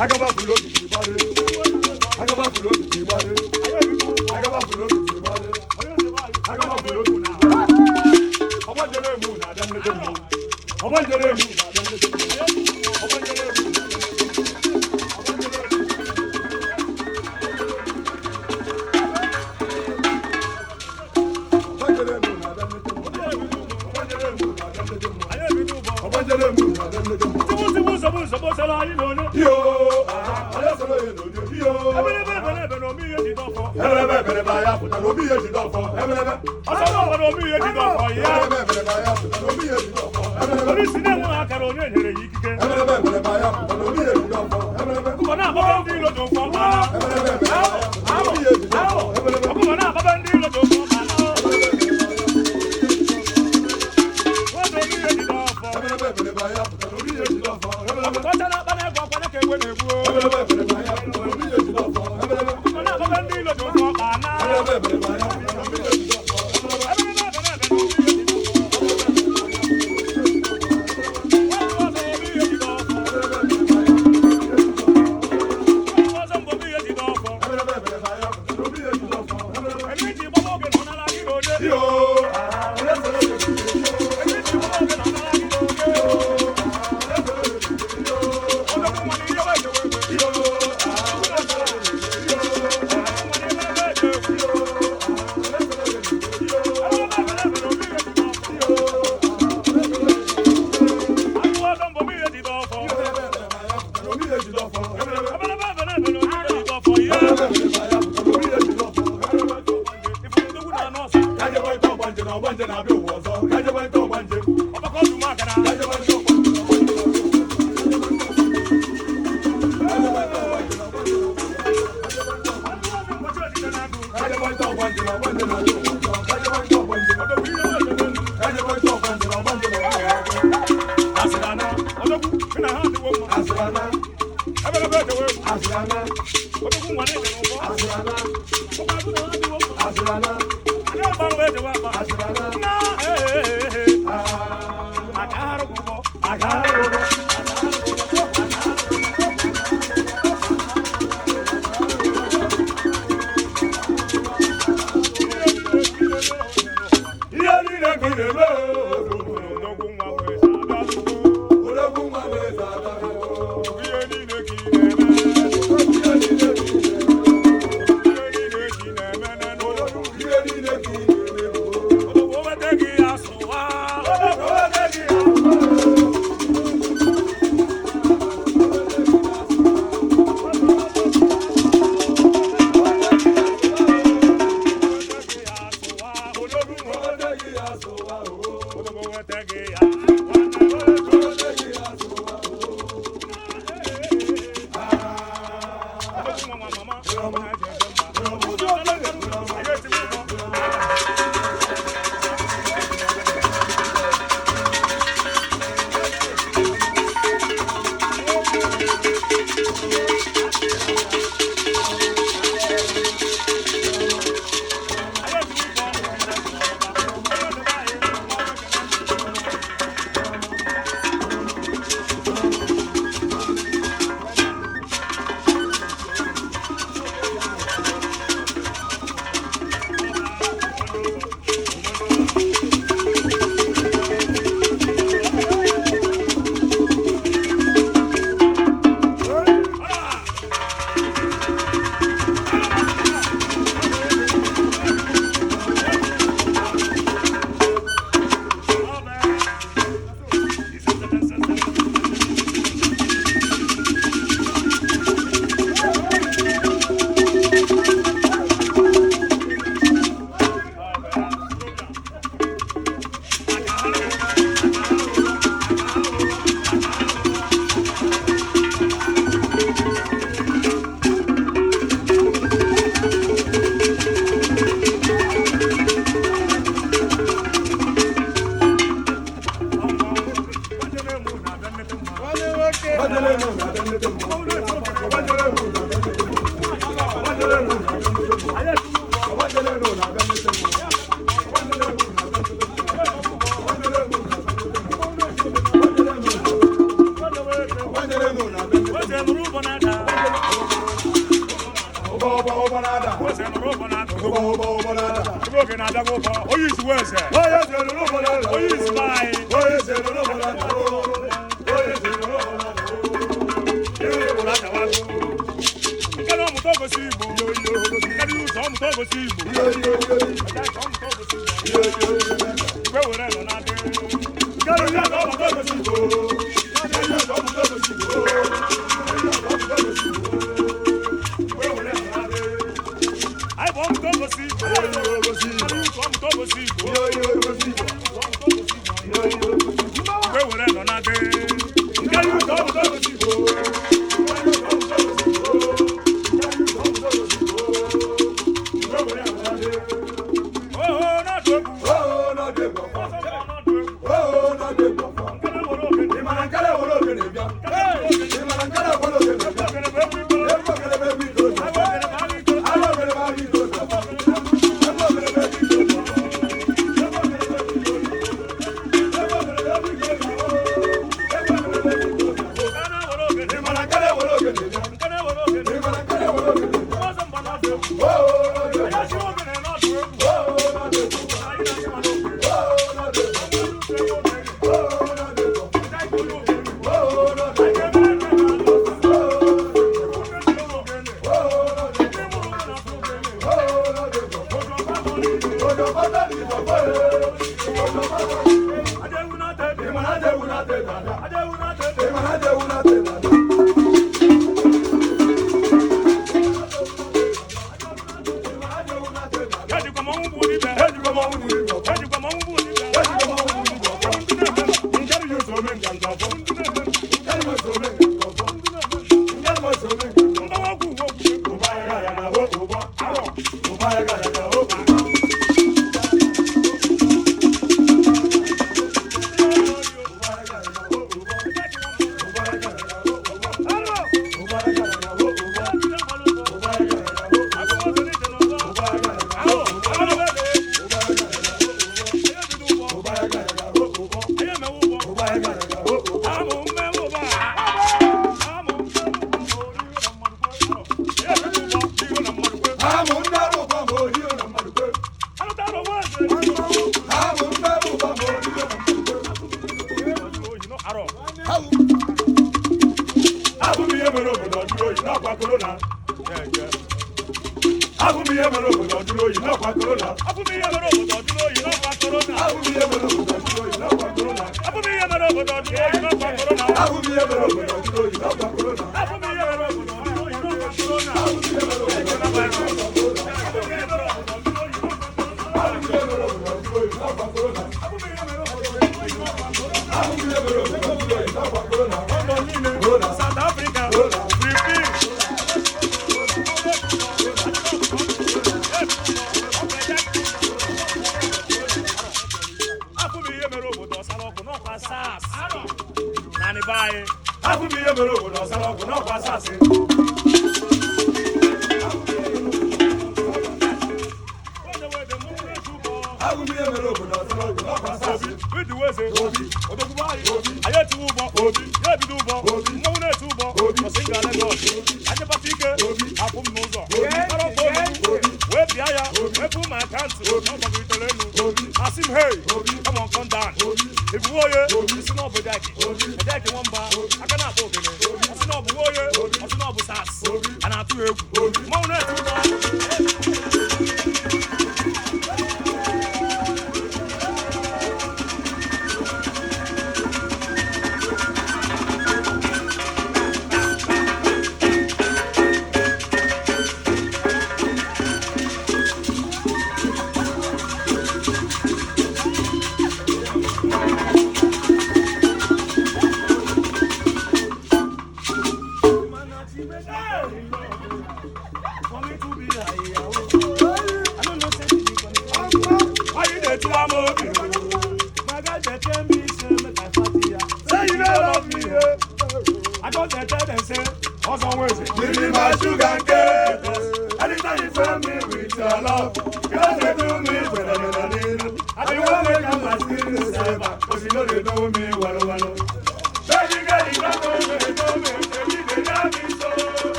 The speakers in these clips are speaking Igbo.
Agaba fulo to the body. Broke na dago pa. O use words. O use my. Kano mutogo sibo. Kano use mutogo sibo. We were no na de. Kano use mutogo sibo. I want to go see.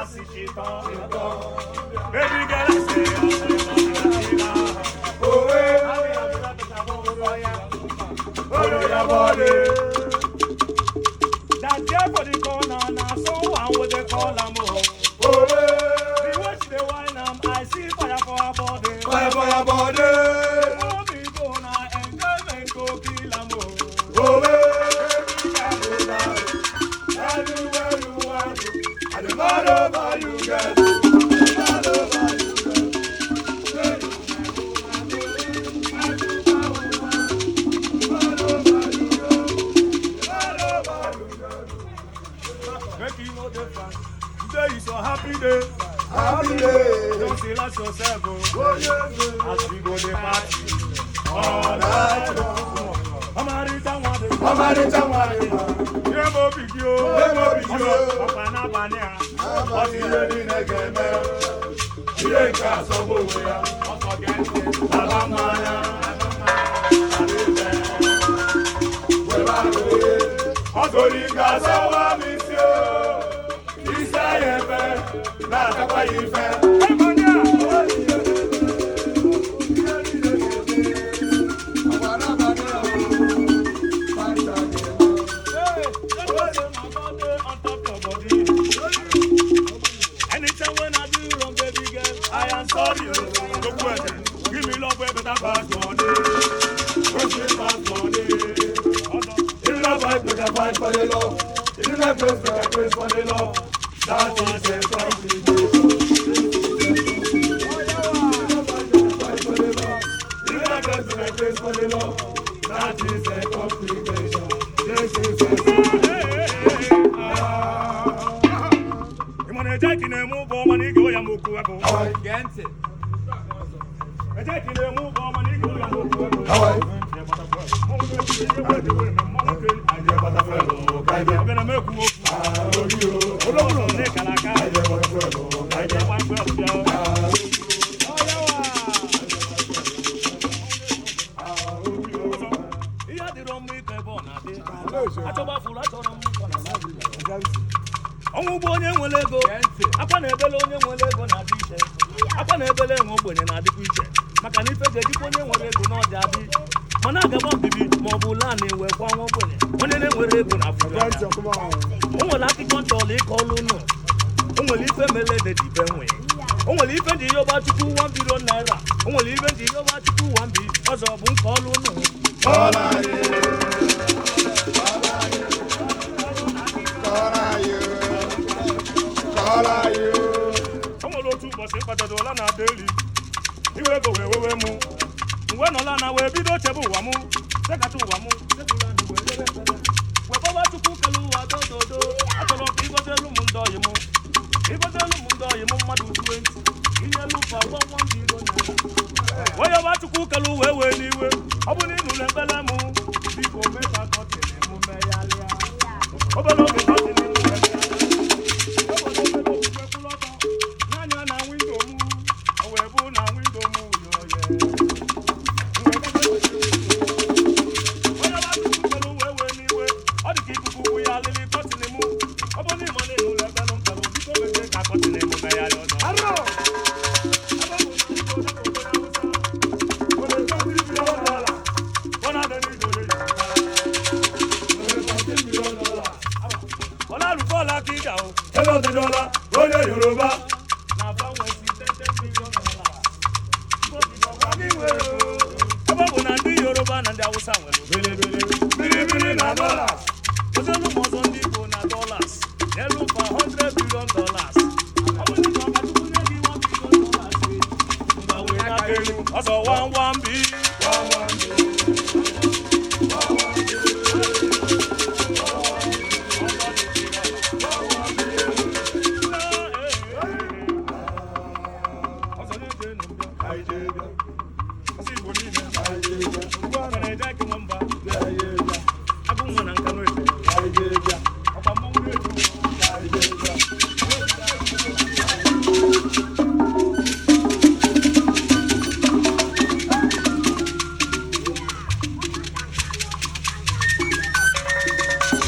see she come. Baby girl, I say, that girl for the corner, now someone with the collar more. The way she dey wine am, I see fire for her body. Fire for your body. Oh, me go now, enjoyment go kill am more. Anywhere you want to, and the man over you get. Make you know the fun. Today is a happy day. Happy day. Don't feel like yourself, Oh, yeah, as we go the party. all night long. Amarita wade. Amarita wade. Yemo bigio. Yemo bigio. Opana bania. Abati yeri negeme. Iye ka sobo weya. Oso gente. Abamaya. Weba koye. Otori ka sawa misio. Isa yefe. Na takwa yife. Hey mania. Anytime when I do wrong, baby girl, I am sorry. Go question. Give me love, where better pass money. Pass money. If you not fight, make a fight for the love. If you not praise, make a praise for the love. That is the complication. If you not praise, make a praise for the love. That is the complication. This is the Taking a move on, money go, Yamuku. Against it. Taking a move on, money go, Yamuku. How are you? I'm gonna make you. Ọnwụ bụ onye nwere ego akwa na-ebele onye nwere ego na-adị iche akwa na-ebele enwe ogbenye na-adịkwa iche maka na ife ga-ejikwa onye nwere ego na ọdị adị mana agaba mbibi ma ọ bụ laa na-ewe kwa nwa ogbenye onye na-enwere ego na afọ o nwere akụkọ ntọọla ịkọ ọlụ ụnụ o nwere ife mele dedibe nwe o nwere ife ndị ihe ọgba chukwu 1 billion naira o nwere ife ndị ihe ọgba chukwu 1 bi ọzọ bụ nke ọlụ ụnụ o nwere otu ụbọchị mkpatadola na deli iwe ego wee wewe mụ mgbe nọla na wee bido chebe ụwa mụ sekata ụwa mụ wekọba chukwu kele ụwa dododo achọrọ ka ịgọzielu m ndị ọyị mụ ịgọzielu m ndị ọyị mụ mmadụ 20 inyelu ụfa gwa nwa ndị iro na onye ọba chukwu kele ụwa ewe n'iwe ọ bụ na ịnụ na ekpele mụ biko mee ka kọtịn emume ya lịa obere oge kọtịn emume ya na windo mu o wee bụ na windo mu yo ye onye ọba chukwu kele ụwa ewe n'iwe ọ dị ka ikuku bụ ya lịlị kọtịn mụ ọ bụ na ịma na ịnụ na ekpele mpelụ biko mee ka kọtịn emume ya lịa ọzọ Ọlárùkọ́lá kí ìjà o. Hello, the dollar. Onye Yoruba. Na banwe si $10 billion. Ebe bụ na ndị Yoruba na ndị Hausa nwere Bilibili na dollars. ozelu mọzọ